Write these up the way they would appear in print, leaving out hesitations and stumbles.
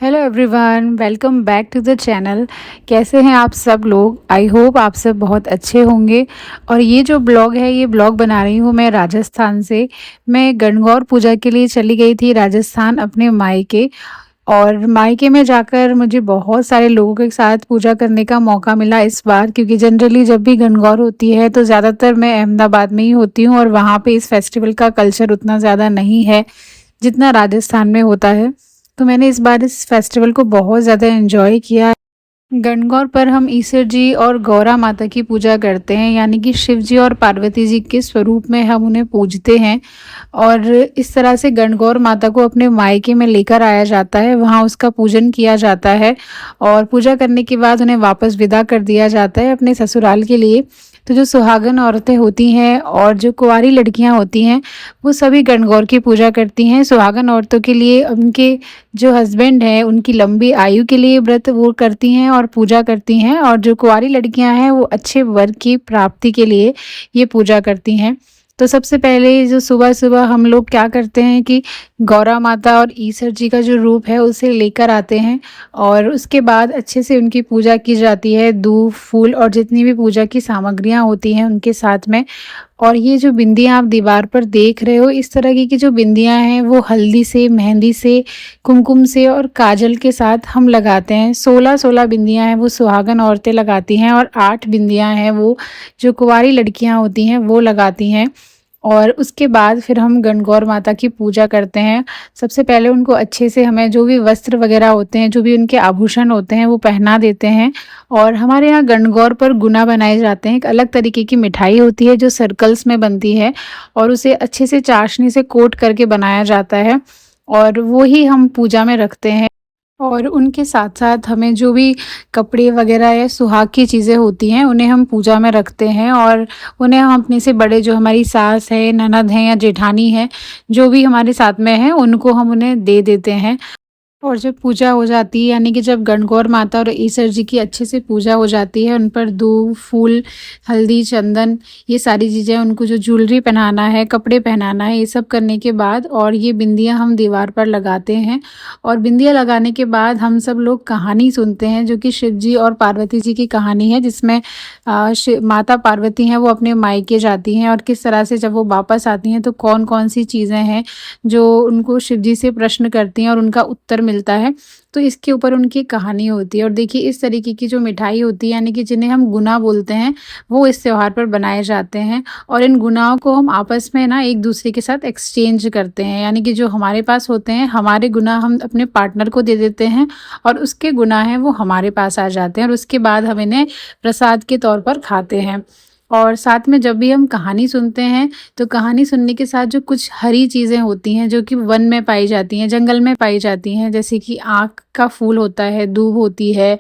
Hello everyone, welcome back to the channel. कैसे हैं आप सब लोग? आई होप आप सब बहुत अच्छे होंगे। और ये जो ब्लॉग है, ये ब्लॉग बना रही हूँ मैं राजस्थान से। मैं गणगौर पूजा के लिए चली गई थी राजस्थान अपने मायके। और मायके में जाकर मुझे बहुत सारे लोगों के साथ पूजा करने का मौका मिला इस बार, क्योंकि जनरली जब भी गणगौर होती है तो ज़्यादातर मैं अहमदाबाद में ही होती हूँ और वहाँ पे इस फेस्टिवल का कल्चर उतना ज़्यादा नहीं है जितना राजस्थान में होता है। तो मैंने इस बार इस फेस्टिवल को बहुत ज़्यादा एंजॉय किया। गणगौर पर हम ईश्वर जी और गौरा माता की पूजा करते हैं, यानी कि शिव जी और पार्वती जी के स्वरूप में हम उन्हें पूजते हैं। और इस तरह से गणगौर माता को अपने मायके में लेकर आया जाता है, वहाँ उसका पूजन किया जाता है और पूजा करने के बाद उन्हें वापस विदा कर दिया जाता है अपने ससुराल के लिए। तो जो सुहागन औरतें होती हैं और जो कुंवारी लड़कियां होती हैं, वो सभी गणगौर की पूजा करती हैं। सुहागन औरतों के लिए उनके जो हस्बैंड हैं उनकी लंबी आयु के लिए व्रत वो करती हैं और पूजा करती हैं, और जो कुंवारी लड़कियां हैं वो अच्छे वर की प्राप्ति के लिए ये पूजा करती हैं। तो सबसे पहले जो सुबह सुबह हम लोग क्या करते हैं कि गौरा माता और ईश्वर जी का जो रूप है उसे लेकर आते हैं और उसके बाद अच्छे से उनकी पूजा की जाती है, दूब फूल और जितनी भी पूजा की सामग्रियां होती हैं उनके साथ में। और ये जो बिंदियाँ आप दीवार पर देख रहे हो, इस तरह की जो बिंदियाँ हैं वो हल्दी से, मेहंदी से, कुमकुम से और काजल के साथ हम लगाते हैं। 16-16 बिंदियाँ हैं वो सुहागन औरतें लगाती हैं और 8 बिंदियाँ हैं वो जो कुंवारी लड़कियाँ होती हैं वो लगाती हैं। और उसके बाद फिर हम गणगौर माता की पूजा करते हैं। सबसे पहले उनको अच्छे से हमें जो भी वस्त्र वगैरह होते हैं, जो भी उनके आभूषण होते हैं वो पहना देते हैं। और हमारे यहाँ गणगौर पर गुना बनाए जाते हैं। एक अलग तरीके की मिठाई होती है जो सर्कल्स में बनती है और उसे अच्छे से चाशनी से कोट करके बनाया जाता है और वो ही हम पूजा में रखते हैं। और उनके साथ साथ हमें जो भी कपड़े वगैरह या सुहाग की चीज़ें होती हैं उन्हें हम पूजा में रखते हैं, और उन्हें हम अपने से बड़े जो हमारी सास है, ननद हैं या जेठानी है, जो भी हमारे साथ में है उनको हम उन्हें दे देते हैं। और जब पूजा हो जाती है, यानी कि जब गणगौर माता और ईश्वर जी की अच्छे से पूजा हो जाती है, उन पर दूब फूल, हल्दी, चंदन, ये सारी चीज़ें, उनको जो ज्वेलरी पहनाना है, कपड़े पहनाना है, ये सब करने के बाद और ये बिंदियाँ हम दीवार पर लगाते हैं। और बिंदियाँ लगाने के बाद हम सब लोग कहानी सुनते हैं जो कि शिव जी और पार्वती जी की कहानी है, जिसमें माता पार्वती हैं वो अपने मायके जाती हैं और किस तरह से जब वो वापस आती हैं तो कौन कौन सी चीज़ें हैं जो उनको शिव जी से प्रश्न करती हैं और उनका उत्तर मिलता है। तो इसके ऊपर उनकी कहानी होती है। और देखिए इस तरीके की जो मिठाई होती है, यानी कि जिन्हें हम गुना बोलते हैं, वो इस त्योहार पर बनाए जाते हैं। और इन गुनाहों को हम आपस में ना एक दूसरे के साथ एक्सचेंज करते हैं, यानी कि जो हमारे पास होते हैं, हमारे गुना हम अपने पार्टनर को दे देते हैं और उसके गुना हैं वो हमारे पास आ जाते हैं और उसके बाद हम इन्हें प्रसाद के तौर पर खाते हैं। और साथ में जब भी हम कहानी सुनते हैं तो कहानी सुनने के साथ जो कुछ हरी चीज़ें होती हैं जो कि वन में पाई जाती हैं, जंगल में पाई जाती हैं, जैसे कि आँख का फूल होता है, दूब होती है,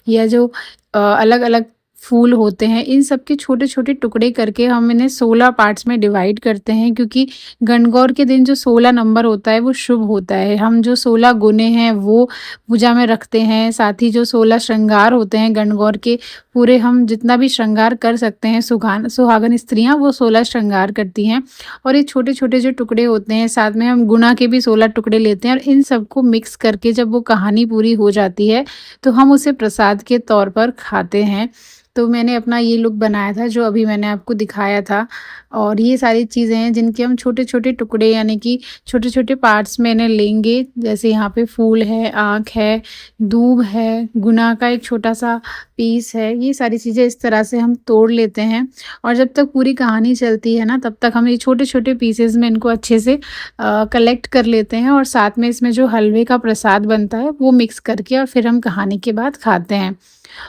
या जो अलग अलग फूल होते हैं, इन सब के छोटे छोटे टुकड़े करके हम इन्हें 16 पार्ट्स में डिवाइड करते हैं, क्योंकि गणगौर के दिन जो 16 नंबर होता है वो शुभ होता है। हम जो 16 गुने हैं वो पूजा में रखते हैं, साथ ही जो 16 श्रृंगार होते हैं गणगौर के, पूरे हम जितना भी श्रृंगार कर सकते हैं, सुहागन स्त्रियां वो 16 श्रृंगार करती हैं। और ये छोटे छोटे जो टुकड़े होते हैं, साथ में हम गुना के भी 16 टुकड़े लेते हैं और इन सबको मिक्स करके जब वो कहानी पूरी हो जाती है तो हम उसे प्रसाद के तौर पर खाते हैं। तो मैंने अपना ये लुक बनाया था जो अभी मैंने आपको दिखाया था। और ये सारी चीज़ें हैं जिनके हम छोटे छोटे टुकड़े, यानी कि छोटे छोटे पार्ट्स में इन्हें लेंगे। जैसे यहाँ पे फूल है, आँख है, दूब है, गुना का एक छोटा सा पीस है, ये सारी चीज़ें इस तरह से हम तोड़ लेते हैं। और जब तक पूरी कहानी चलती है ना, तब तक हम ये छोटे छोटे पीसेस में इनको अच्छे से कलेक्ट कर लेते हैं और साथ में इसमें जो हलवे का प्रसाद बनता है वो मिक्स करके और फिर हम कहानी के बाद खाते हैं।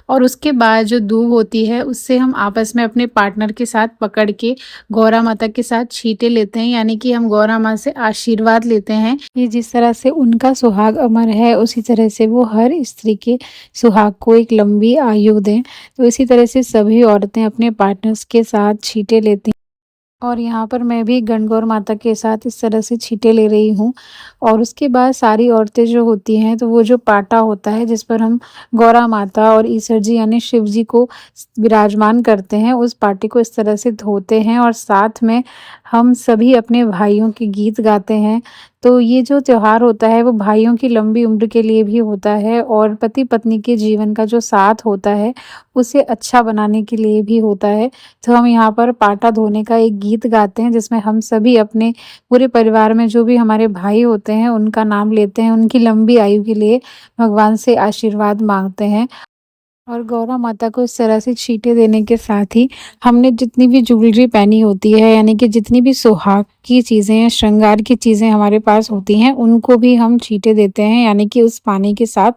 और उसके बाद जो दूब होती है उससे हम आपस में अपने पार्टनर के साथ पकड़ के गौरा माता के साथ छींटे लेते हैं, यानी कि हम गौरा माँ से आशीर्वाद लेते हैं। ये जिस तरह से उनका सुहाग अमर है, उसी तरह से वो हर स्त्री के सुहाग को एक लंबी आयु दें। तो इसी तरह से सभी औरतें अपने पार्टनर्स के साथ छींटे लेती हैं। और यहाँ पर मैं भी गणगौर माता के साथ इस तरह से छींटे ले रही हूँ। और उसके बाद सारी औरतें जो होती हैं, तो वो जो पाटा होता है जिस पर हम गौरा माता और ईश्वर जी यानी शिव जी को विराजमान करते हैं, उस पाटे को इस तरह से धोते हैं और साथ में हम सभी अपने भाइयों के गीत गाते हैं। तो ये जो त्योहार होता है वो भाइयों की लंबी उम्र के लिए भी होता है और पति-पत्नी के जीवन का जो साथ होता है, उसे अच्छा बनाने के लिए भी होता है। तो हम यहाँ पर पाटा धोने का एक गीत गाते हैं जिसमें हम सभी अपने पूरे परिवार में जो भी हमारे भाई होते हैं उनका नाम लेते हैं, उनकी लंबी आयु के लिए भगवान से आशीर्वाद माँगते हैं। और गौरा माता को इस तरह से छींटे देने के साथ ही हमने जितनी भी ज्वेलरी पहनी होती है, यानी कि जितनी भी सुहाग की चीज़ें हैं, श्रृंगार की चीज़ें हमारे पास होती हैं, उनको भी हम छींटे देते हैं, यानी कि उस पानी के साथ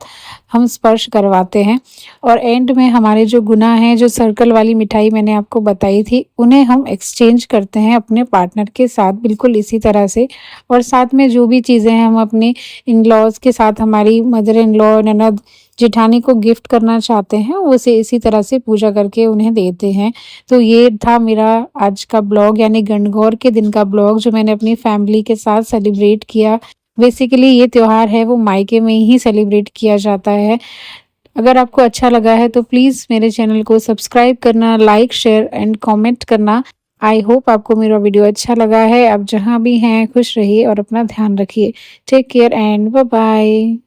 हम स्पर्श करवाते हैं। और एंड में हमारे जो गुना हैं, जो सर्कल वाली मिठाई मैंने आपको बताई थी, उन्हें हम एक्सचेंज करते हैं अपने पार्टनर के साथ बिल्कुल इसी तरह से। और साथ में जो भी चीज़ें हैं हम अपने इन-लॉज़ के साथ, हमारी मदर इन लॉ, ननद, जेठानी को गिफ्ट करना चाहते हैं, उसे इसी तरह से पूजा करके उन्हें देते हैं। तो ये था मेरा आज का ब्लॉग, यानी गणगौर के दिन का ब्लॉग जो मैंने अपनी फैमिली के साथ सेलिब्रेट किया। बेसिकली ये त्योहार है वो मायके में ही सेलिब्रेट किया जाता है। अगर आपको अच्छा लगा है तो प्लीज़ मेरे चैनल को सब्सक्राइब करना, लाइक, शेयर एंड कमेंट करना। आई होप आपको मेरा वीडियो अच्छा लगा है। आप जहाँ भी हैं खुश रहिए और अपना ध्यान रखिए। Take care and bye bye.